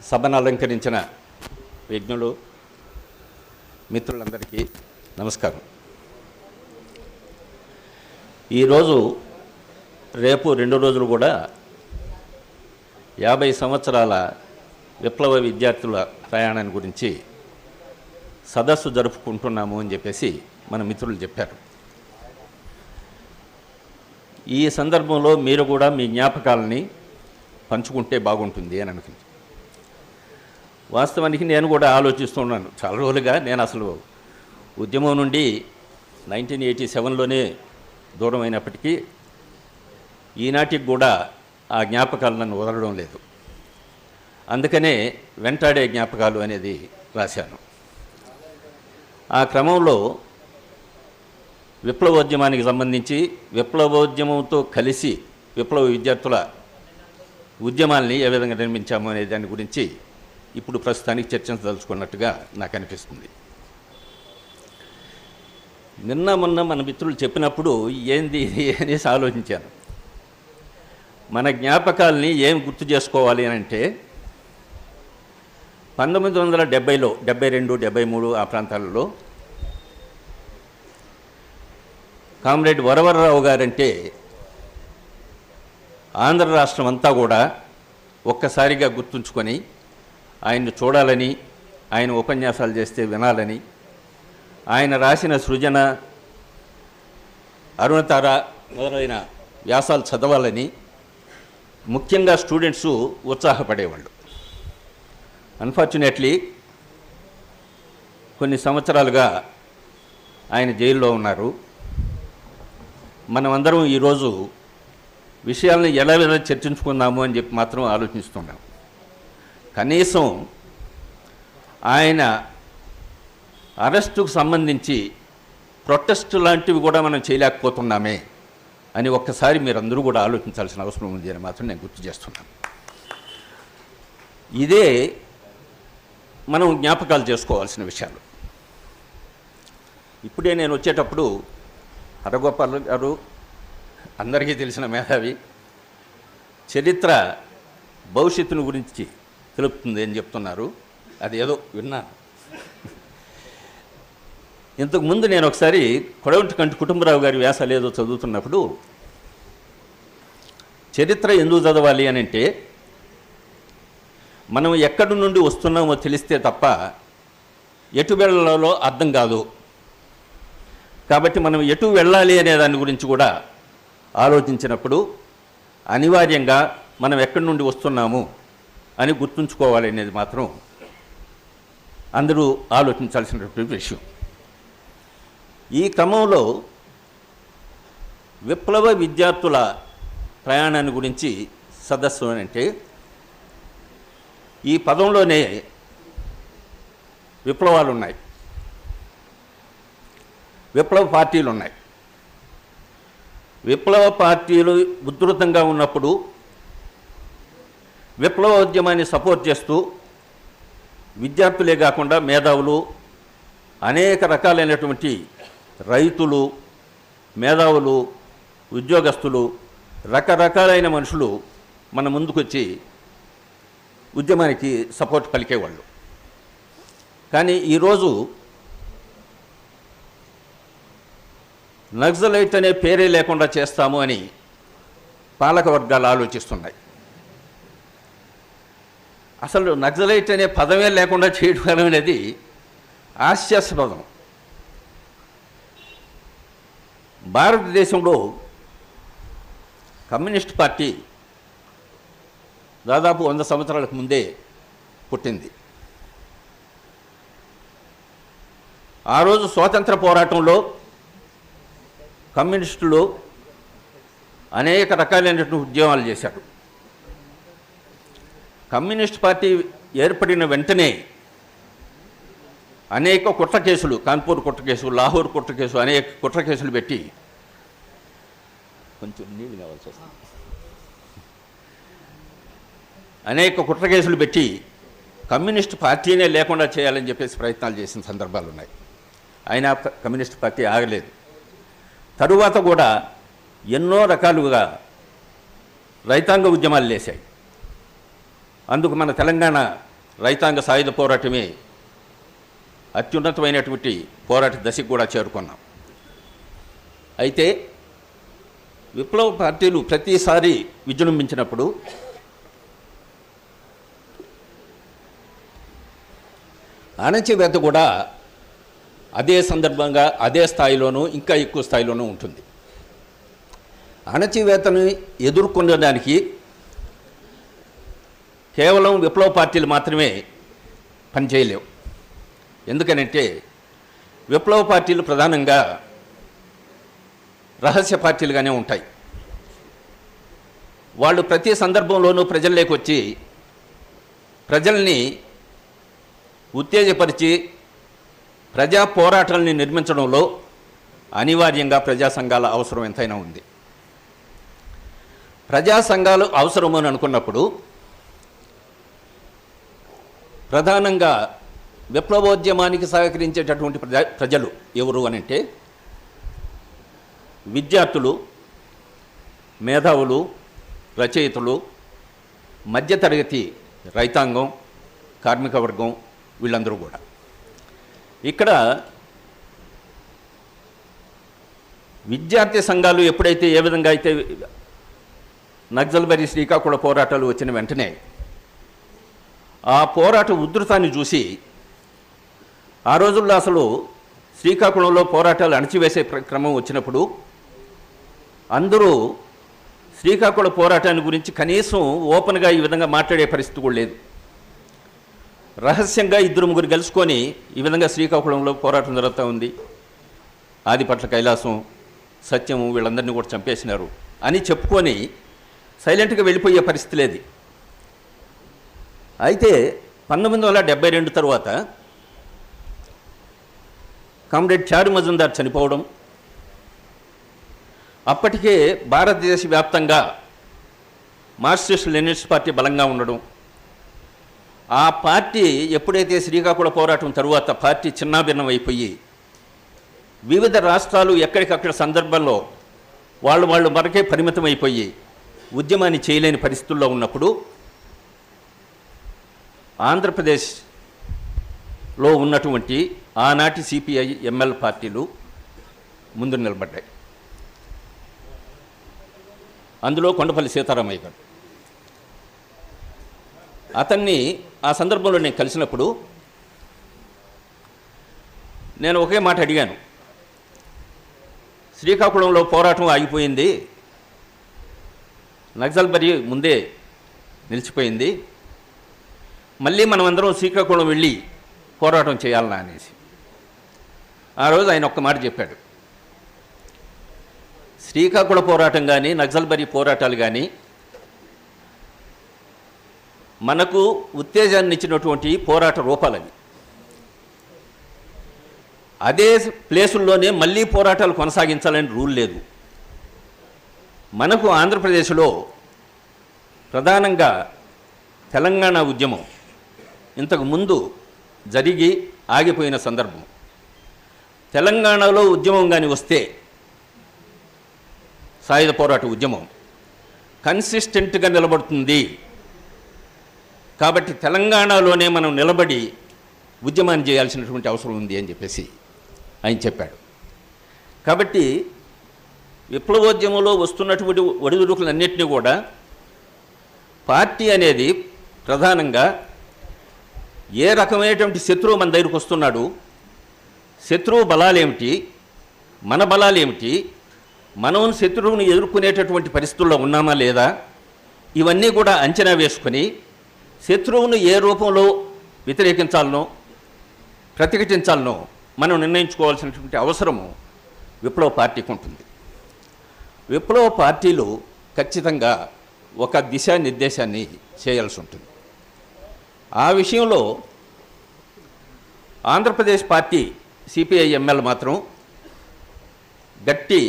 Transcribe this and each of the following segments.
సభను అలంకరించిన విజ్ఞులు మిత్రులందరికీ నమస్కారం. ఈరోజు రేపు 2 రోజులు కూడా 50 సంవత్సరాల విప్లవ విద్యార్థుల ప్రయాణాన్ని గురించి సదస్సు జరుపుకుంటున్నాము అని చెప్పేసి మన మిత్రులు చెప్పారు. ఈ సందర్భంలో మీరు కూడా మీ జ్ఞాపకాలని పంచుకుంటే బాగుంటుంది అని అనుకుంది. వాస్తవానికి నేను కూడా ఆలోచిస్తున్నాను చాలా రోజులుగా. నేను అసలు ఉద్యమం నుండి 1987లోనే దూరం అయినప్పటికీ ఈనాటికి కూడా ఆ జ్ఞాపకాలు నన్ను వదలడం లేదు. అందుకనే వెంటాడే జ్ఞాపకాలు అనేది రాశాను. ఆ క్రమంలో విప్లవోద్యమానికి సంబంధించి విప్లవోద్యమంతో కలిసి విప్లవ విద్యార్థుల ఉద్యమాల్ని ఏ విధంగా నిర్మించాము అనే దాని గురించి ఇప్పుడు ప్రస్తుతానికి చర్చించదలుచుకున్నట్టుగా నాకు అనిపిస్తుంది. నిన్న మొన్న మన మిత్రులు చెప్పినప్పుడు ఏంది అనేసి ఆలోచించాను. మన జ్ఞాపకాలని ఏం గుర్తు చేసుకోవాలి అని అంటే 1970లో 72, 73 ఆ ప్రాంతాలలో కామ్రేడ్ వరవరరావు గారంటే ఆంధ్ర రాష్ట్రం అంతా కూడా ఒక్కసారిగా గుర్తుంచుకొని ఆయన్ని చూడాలని, ఆయన ఉపన్యాసాలు చేస్తే వినాలని, ఆయన రాసిన సృజన, అరుణతార మొదలైన వ్యాసాలు చదవాలని ముఖ్యంగా స్టూడెంట్స్ ఉత్సాహపడేవాళ్ళు. అన్ఫార్చునేట్లీ కొన్ని సంవత్సరాలుగా ఆయన జైల్లో ఉన్నారు. మనమందరం ఈరోజు విషయాలను ఎలా చర్చించుకుందాము అని చెప్పి మాత్రం ఆలోచిస్తున్నాం. కనీసం ఆయన అరెస్టుకు సంబంధించి ప్రొటెస్ట్ లాంటివి కూడా మనం చేయలేకపోతున్నామే అని ఒక్కసారి మీరందరూ కూడా ఆలోచించాల్సిన అవసరం ఉంది అని మాత్రం నేను గుర్తు చేస్తున్నాను. ఇదే మనం జ్ఞాపకాలు చేసుకోవాల్సిన విషయాలు. ఇప్పుడే నేను వచ్చేటప్పుడు హరగోపాల్ గారు అందరికీ తెలిసిన మేధావి, చరిత్ర భవిష్యత్తును గురించి తెలుపుతుంది అని చెప్తున్నారు. అది ఏదో విన్నాను. ఇంతకుముందు నేను ఒకసారి కొడవటికంటి కుటుంబరావు గారి వ్యాసాలు ఏదో చదువుతున్నప్పుడు చరిత్ర ఎందుకు చదవాలి అని అంటే మనం ఎక్కడి నుండి వస్తున్నామో తెలిస్తే తప్ప ఎటు వెళ్ళాలో అర్థం కాదు. కాబట్టి మనం ఎటు వెళ్ళాలి అనే దాని గురించి కూడా ఆలోచించినప్పుడు అనివార్యంగా మనం ఎక్కడి నుండి వస్తున్నాము అని గుర్తుంచుకోవాలి అనేది మాత్రం అందరూ ఆలోచించాల్సినటువంటి విషయం. ఈ క్రమంలో విప్లవ విద్యార్థుల ప్రయాణాన్ని గురించి సదస్సు అని అంటే ఈ పదంలోనే విప్లవాలు ఉన్నాయి, విప్లవ పార్టీలు ఉన్నాయి. విప్లవ పార్టీలు ఉధృతంగా ఉన్నప్పుడు విప్లవోద్యమాన్ని సపోర్ట్ చేస్తూ విద్యార్థులే కాకుండా మేధావులు, అనేక రకాలైనటువంటి రైతులు, మేధావులు, ఉద్యోగస్తులు, రకరకాలైన మనుషులు మన ముందుకొచ్చి ఉద్యమానికి సపోర్ట్ పలికేవాళ్ళు. కానీ ఈరోజు నక్సలైట్ అనే పేరే లేకుండా చేస్తాము అని పాలక వర్గాలు ఆలోచిస్తున్నాయి. అసలు నక్సలైట్ అనే పదమే లేకుండా చేయడం అనేది హాస్యాస్పదం. భారతదేశంలో కమ్యూనిస్ట్ పార్టీ దాదాపు 100 సంవత్సరాలకు ముందే పుట్టింది. ఆ రోజు స్వాతంత్ర పోరాటంలో కమ్యూనిస్టులు అనేక రకాలైనటువంటి ఉద్యమాలు చేశారు. కమ్యూనిస్ట్ పార్టీ ఏర్పడిన వెంటనే అనేక కుట్ర కేసులు, కాన్పూర్ కుట్ర కేసు, లాహోర్ కుట్ర కేసు, అనేక కుట్ర కేసులు పెట్టి కొంచెం నీళ్ళు కావాల్సి వస్తుంది. అనేక కుట్ర కేసులు పెట్టి కమ్యూనిస్ట్ పార్టీనే లేకుండా చేయాలని చెప్పేసి ప్రయత్నాలు చేసిన సందర్భాలు ఉన్నాయి. అయినా కమ్యూనిస్ట్ పార్టీ ఆగలేదు. తరువాత కూడా ఎన్నో రకాలుగా రైతాంగ ఉద్యమాలు లేశాయి. అందుకు మన తెలంగాణ రైతాంగ సాయుధ పోరాటమే అత్యున్నతమైనటువంటి పోరాట దశకు కూడా చేరుకున్నాం. అయితే విప్లవ పార్టీలు ప్రతిసారి విజృంభించినప్పుడు అణచివేత కూడా అదే సందర్భంగా అదే స్థాయిలోనూ ఇంకా ఎక్కువ స్థాయిలోనూ ఉంటుంది. అణచివేతను ఎదుర్కొనడానికి కేవలం విప్లవ పార్టీలు మాత్రమే పనిచేయలేవు. ఎందుకనంటే విప్లవ పార్టీలు ప్రధానంగా రహస్య పార్టీలుగానే ఉంటాయి. వాళ్ళు ప్రతి సందర్భంలోనూ ప్రజల్లోకి వచ్చి ప్రజల్ని ఉత్తేజపరిచి ప్రజా పోరాటాలని నిర్మించడంలో అనివార్యంగా ప్రజా సంఘాల అవసరం ఎంతైనా ఉంది. ప్రజా సంఘాలు అవసరమని అనుకున్నప్పుడు ప్రధానంగా విప్లవోద్యమానికి సహకరించేటటువంటి ప్రజలు ఎవరు అని అంటే విద్యార్థులు, మేధావులు, రచయితలు, మధ్యతరగతి రైతాంగం, కార్మిక వర్గం, వీళ్ళందరూ కూడా. ఇక్కడ విద్యార్థి సంఘాలు ఎప్పుడైతే ఏ విధంగా అయితే నక్సల్బరీ శ్రీకాకుళ పోరాటాలు వచ్చిన వెంటనే ఆ పోరాట ఉధృతాన్ని చూసి ఆ రోజుల్లో అసలు శ్రీకాకుళంలో పోరాటాలు అణచివేసే క్రమం వచ్చినప్పుడు అందరూ శ్రీకాకుళ పోరాటాన్ని గురించి కనీసం ఓపెన్గా ఈ విధంగా మాట్లాడే పరిస్థితి కూడా లేదు. రహస్యంగా 2-3 కలుసుకొని ఈ విధంగా శ్రీకాకుళంలో పోరాటం జరుగుతూ ఉంది, ఆదిపట్ల కైలాసం, సత్యము వీళ్ళందరినీ కూడా చంపేసినారు అని చెప్పుకొని సైలెంట్గా వెళ్ళిపోయే పరిస్థితి లేదు. అయితే 1972 తర్వాత కామ్రేడ్ చారు మజుందార్ చనిపోవడం, అప్పటికే భారతదేశ వ్యాప్తంగా మార్క్సిస్ట్ లెనినిస్ట్ పార్టీ బలంగా ఉండడం, ఆ పార్టీ ఎప్పుడైతే శ్రీకాకుళ పోరాటం తరువాత పార్టీ చిన్నాభిన్నం అయిపోయి వివిధ రాష్ట్రాలు ఎక్కడికక్కడ సందర్భంలో వాళ్ళు మనకే పరిమితం అయిపోయి ఉద్యమాన్ని చేయలేని పరిస్థితుల్లో ఉన్నప్పుడు ఆంధ్రప్రదేశ్లో ఉన్నటువంటి ఆనాటి సిపిఐ ఎంఎల్ పార్టీలు ముందు నిలబడ్డాయి. అందులో కొండపల్లి సీతారామయ్య గారు. అతన్ని ఆ సందర్భంలో నేను కలిసినప్పుడు నేను ఒకే మాట అడిగాను, శ్రీకాకుళంలో పోరాటం ఆగిపోయింది, నక్సల్బరీ ముందే నిలిచిపోయింది, మళ్ళీ మనమందరం శ్రీకాకుళం వెళ్ళి పోరాటం చేయాలన్నా అనేసి. ఆ రోజు ఆయన ఒక్క మాట చెప్పాడు, శ్రీకాకుళ పోరాటం కానీ నక్సల్బరీ పోరాటాలు కానీ మనకు ఉత్తేజాన్ని ఇచ్చినటువంటి పోరాట రూపాలవి. అదే ప్లేసుల్లోనే మళ్ళీ పోరాటాలు కొనసాగించాలని రూల్ లేదు. మనకు ఆంధ్రప్రదేశ్లో ప్రధానంగా తెలంగాణ ఉద్యమం ఇంతకు ముందు జరిగి ఆగిపోయిన సందర్భం. తెలంగాణలో ఉద్యమం కానీ వస్తే సాయుధ పోరాట ఉద్యమం కన్సిస్టెంట్గా నిలబడుతుంది, కాబట్టి తెలంగాణలోనే మనం నిలబడి ఉద్యమాన్ని చేయాల్సినటువంటి అవసరం ఉంది అని చెప్పేసి ఆయన చెప్పాడు. కాబట్టి విప్లవోద్యమంలో వస్తున్నటువంటి ఒడిదుడుకులన్నింటినీ కూడా పార్టీ అనేది ప్రధానంగా ఏ రకమైనటువంటి శత్రువు మన దగ్గరకు వస్తున్నాడు, శత్రువు బలాలేమిటి, మన బలాలేమిటి, మనం శత్రువుని ఎదుర్కొనేటటువంటి పరిస్థితుల్లో ఉన్నామా లేదా, ఇవన్నీ కూడా అంచనా వేసుకొని శత్రువును ఏ రూపంలో వ్యతిరేకించాలనో ప్రతిఘటించాలనో మనం నిర్ణయించుకోవాల్సినటువంటి అవసరము విప్లవ పార్టీకి ఉంటుంది. విప్లవ పార్టీలు ఖచ్చితంగా ఒక దిశానిర్దేశాన్ని చేయాల్సి ఉంటుంది. ఆ విషయంలో ఆంధ్రప్రదేశ్ పార్టీ సిపిఐ ఎంఎల్ మాత్రం గట్టి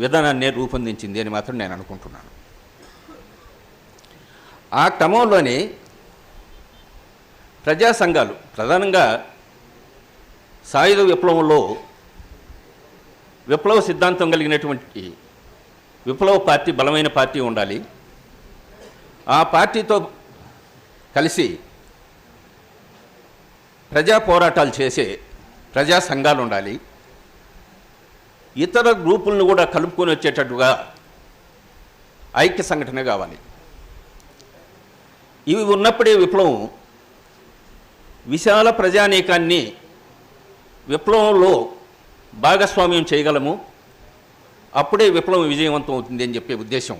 విధానాన్ని రూపొందించింది అని మాత్రం నేను అనుకుంటున్నాను. ఆ క్రమంలోనే ప్రజా సంఘాలు ప్రధానంగా సాయుధ విప్లవంలో విప్లవ సిద్ధాంతం కలిగినటువంటి విప్లవ పార్టీ బలమైన పార్టీ ఉండాలి. ఆ పార్టీతో కలిసి ప్రజా పోరాటాలు చేసే ప్రజా సంఘాలు ఉండాలి, ఇతర గ్రూపులను కూడా కలుపుకొని వచ్చేటట్టుగా ఐక్య సంఘటన కావాలి. ఇవి ఉన్నప్పుడే విప్లవం విశాల ప్రజానీకాన్ని విప్లవంలో భాగస్వామ్యం చేయగలము, అప్పుడే విప్లవం విజయవంతం అవుతుంది అని చెప్పే ఉద్దేశం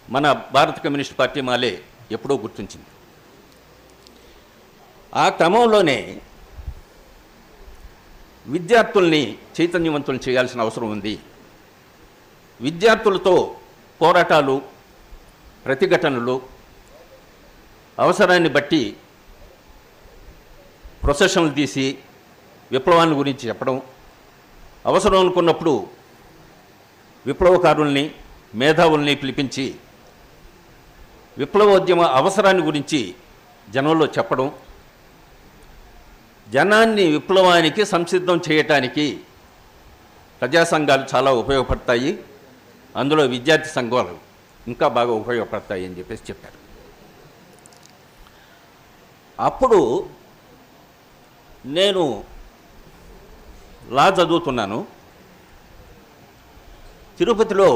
మన భారత కమ్యూనిస్ట్ పార్టీ మాలే ఎప్పుడో గుర్తించింది. ఆ క్రమంలోనే విద్యార్థుల్ని చైతన్యవంతులు చేయాల్సిన అవసరం ఉంది. విద్యార్థులతో పోరాటాలు, ప్రతిఘటనలు, అవసరాన్ని బట్టి ప్రొసెషన్లు తీసి విప్లవాన్ని గురించి చెప్పడం, అవసరం అనుకున్నప్పుడు విప్లవకారుల్ని, మేధావుల్ని పిలిపించి విప్లవోద్యమ అవసరాన్ని గురించి జనంలో చెప్పడం, జనాన్ని విప్లవానికి సంసిద్ధం చేయటానికి ప్రజా సంఘాలు చాలా ఉపయోగపడతాయి, అందులో విద్యార్థి సంఘాలు ఇంకా బాగా ఉపయోగపడతాయి అని చెప్పేసి చెప్పారు. అప్పుడు నేను లా చదువుతున్నాను. తిరుపతిలో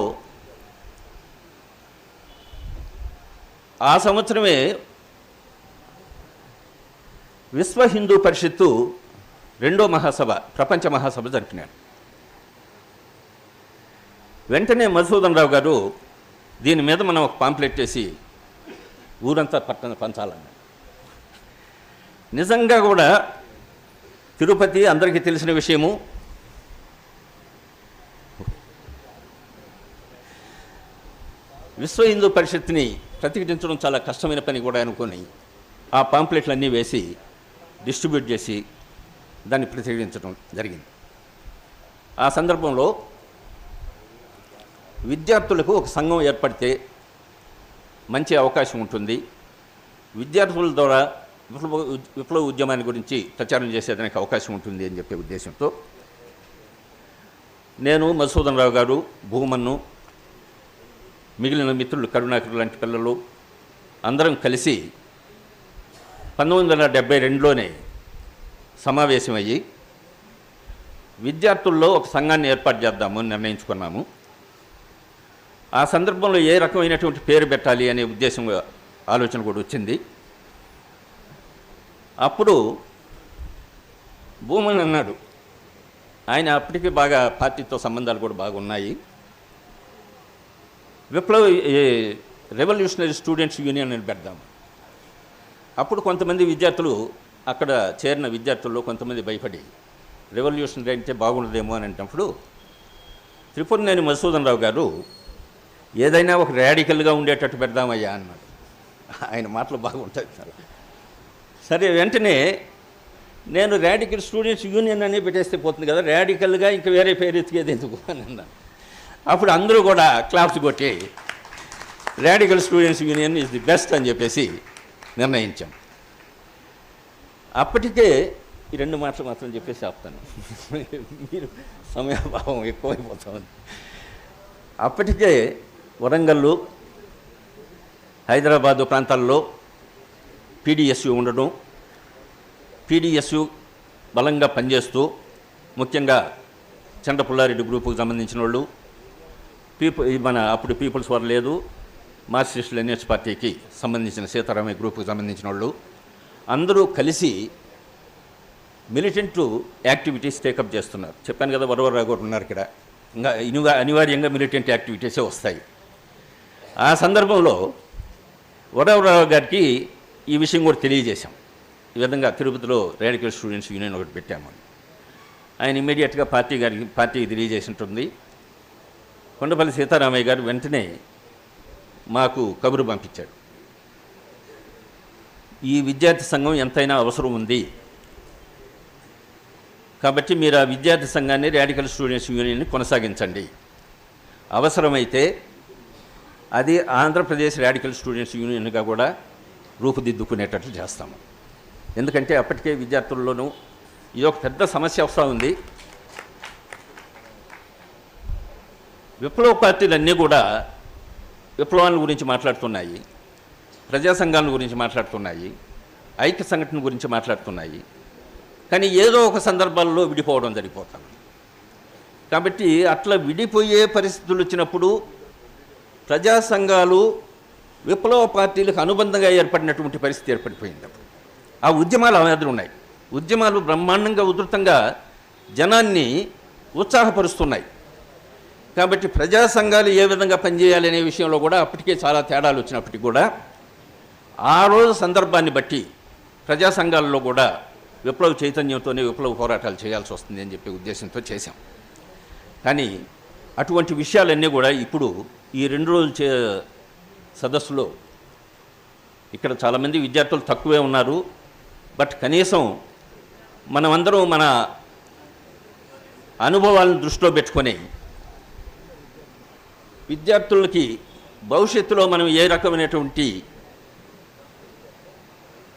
ఆ సంవత్సరమే విశ్వ హిందూ పరిషత్తు 2వ మహాసభ, ప్రపంచ మహాసభ జరిపినారు. వెంటనే మధుసూదన్ రావు గారు దీని మీద మనం ఒక పాంప్లెట్ వేసి ఊరంతా పంచాలన్నారు. నిజంగా కూడా తిరుపతి అందరికీ తెలిసిన విషయము. విశ్వ హిందూ పరిషత్ని ప్రతిఘటించడం చాలా కష్టమైన పని కూడా అనుకొని ఆ పాంప్లెట్లన్నీ వేసి డిస్ట్రిబ్యూట్ చేసి దాన్ని ప్రతిఘటించడం జరిగింది. ఆ సందర్భంలో విద్యార్థులకు ఒక సంఘం ఏర్పడితే మంచి అవకాశం ఉంటుంది, విద్యార్థుల ద్వారా విప్లవ ఉద్యమాన్ని గురించి ప్రచారం చేసేదానికి అవకాశం ఉంటుంది అని చెప్పే ఉద్దేశంతో నేను, మధుసూదన్ రావు గారు, భూమన్ను, మిగిలిన మిత్రులు కరుణాకర్ లాంటి పిల్లలు అందరం కలిసి 1972లోనే సమావేశమయ్యి విద్యార్థుల్లో ఒక సంఘాన్ని ఏర్పాటు చేద్దామని నిర్ణయించుకున్నాము. ఆ సందర్భంలో ఏ రకమైనటువంటి పేరు పెట్టాలి అనే ఉద్దేశం, ఆలోచన కూడా వచ్చింది. అప్పుడు భూమన్ అన్నాడు, ఆయన అప్పటికి బాగా పార్టీతో సంబంధాలు కూడా బాగున్నాయి, రెవల్యూషనరీ స్టూడెంట్స్ యూనియన్ అని పెడదాం. అప్పుడు కొంతమంది విద్యార్థులు, అక్కడ చేరిన విద్యార్థుల్లో కొంతమంది భయపడి రెవల్యూషనరీ అంటే బాగుండదేమో అని అంటున్నప్పుడు త్రిపురనేని మధుసూదన్ రావు గారు ఏదైనా ఒక ర్యాడికల్గా ఉండేటట్టు పెడదామయ్యా అన్నాడు. ఆయన మాటలు బాగుంటాయి చాలా. సరే, వెంటనే నేను ర్యాడికల్ స్టూడెంట్స్ యూనియన్ అనే పెట్టేస్తే పోతుంది కదా, ర్యాడికల్గా ఇంకా వేరే పేరు ఎత్తికేది ఎందుకు అని అన్నాను. అప్పుడు అందరూ కూడా క్లాప్స్ కొట్టి radical students union is the best అని చెప్పేసి నిర్ణయించాం. అప్పటికే ఈ 2 మాటలు మాత్రం చెప్పేసి ఆపుతాను, మీరు సమయాభావం ఎక్కువైపోతుంది. అప్పటికే వరంగల్లు, హైదరాబాదు ప్రాంతాల్లో పీడిఎస్యు ఉండడం, పీడిఎస్యు బలంగా పనిచేస్తూ ముఖ్యంగా చండ్ర పుల్లారెడ్డి గ్రూపుకు సంబంధించిన వాళ్ళు, మన అప్పుడు పీపుల్స్ వార్ లేదు, మార్క్సిస్ట్ లెనినిస్ట్ పార్టీకి సంబంధించిన సీతారామయ్య గ్రూపుకు సంబంధించిన వాళ్ళు అందరూ కలిసి మిలిటెంట్ యాక్టివిటీస్ టేకప్ చేస్తున్నారు. చెప్పాను కదా, వరవరరావు గారు ఉన్నారు ఇక్కడ, ఇంకా అనివార్యంగా మిలిటెంట్ యాక్టివిటీసే వస్తాయి. ఆ సందర్భంలో వరవరరావు గారికి ఈ విషయం కూడా తెలియజేశాం, ఈ విధంగా తిరుపతిలో రాడికల్ స్టూడెంట్స్ యూనియన్ ఒకటి పెట్టామని. ఆయన ఇమ్మీడియట్గా పార్టీకి తెలియజేసినట్టుంది. కొండపల్లి సీతారామయ్య గారు వెంటనే మాకు కబురు పంపించాడు, ఈ విద్యార్థి సంఘం ఎంతైనా అవసరం ఉంది కాబట్టి మీరు ఆ విద్యార్థి సంఘాన్ని రాడికల్ స్టూడెంట్స్ యూనియన్ని కొనసాగించండి, అవసరమైతే అది ఆంధ్రప్రదేశ్ రాడికల్ స్టూడెంట్స్ యూనియన్గా కూడా రూపుదిద్దుకునేటట్లు చేస్తాము. ఎందుకంటే అప్పటికే విద్యార్థుల్లోనూ ఇది ఒక పెద్ద సమస్య వస్తూ ఉంది. విప్లవ పార్టీలన్నీ కూడా విప్లవాల గురించి మాట్లాడుతున్నాయి, ప్రజా సంఘాల గురించి మాట్లాడుతున్నాయి, ఐక్య సంఘటన గురించి మాట్లాడుతున్నాయి. కానీ ఏదో ఒక సందర్భాల్లో విడిపోవడం జరిగిపోతుంది. కాబట్టి అట్లా విడిపోయే పరిస్థితులు వచ్చినప్పుడు ప్రజా సంఘాలు విప్లవ పార్టీలకు అనుబంధంగా ఏర్పడినటువంటి పరిస్థితి ఏర్పడిపోయింది. అప్పుడు ఆ ఉద్యమాలు అవధులు ఉన్నాయి. ఉద్యమాలు బ్రహ్మాండంగా ఉధృతంగా జనాన్ని ఉత్సాహపరుస్తున్నాయి. కాబట్టి ప్రజా సంఘాలు ఏ విధంగా పనిచేయాలి అనే విషయంలో కూడా అప్పటికే చాలా తేడాలు వచ్చినప్పటికీ కూడా ఆ రోజు సందర్భాన్ని బట్టి ప్రజా సంఘాలలో కూడా విప్లవ చైతన్యంతోనే విప్లవ పోరాటాలు చేయాల్సి వస్తుంది అని చెప్పే ఉద్దేశంతో చేశాం. కానీ అటువంటి విషయాలన్నీ కూడా ఇప్పుడు ఈ 2 రోజుల సదస్సులో ఇక్కడ చాలామంది విద్యార్థులు తక్కువే ఉన్నారు. బట్ కనీసం మనమందరం మన అనుభవాలను దృష్టిలో పెట్టుకొని విద్యార్థులకి భవిష్యత్తులో మనం ఏ రకమైనటువంటి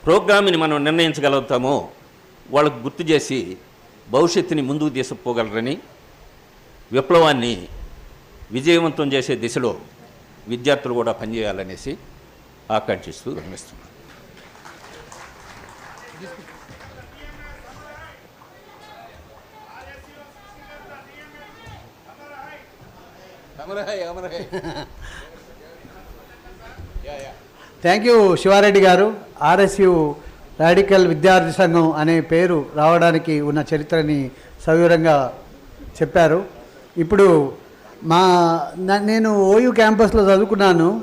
ప్రోగ్రామ్ని మనం నిర్ణయించగలుగుతామో వాళ్ళకు గుర్తు చేసి భవిష్యత్తుని ముందుకు తీసుకుపోగలరని, విప్లవాన్ని విజయవంతం చేసే దిశలో విద్యార్థులు కూడా పనిచేయాలనేసి ఆకాంక్షిస్తూ గమనిస్తున్నాను. థ్యాంక్ యూ శివారెడ్డి గారు. ఆర్ఎస్యు రాడికల్ విద్యార్థి సంఘం అనే పేరు రావడానికి ఉన్న చరిత్రని సవివరంగా చెప్పారు. ఇప్పుడు నేను ఓయూ క్యాంపస్లో చదువుకున్నాను.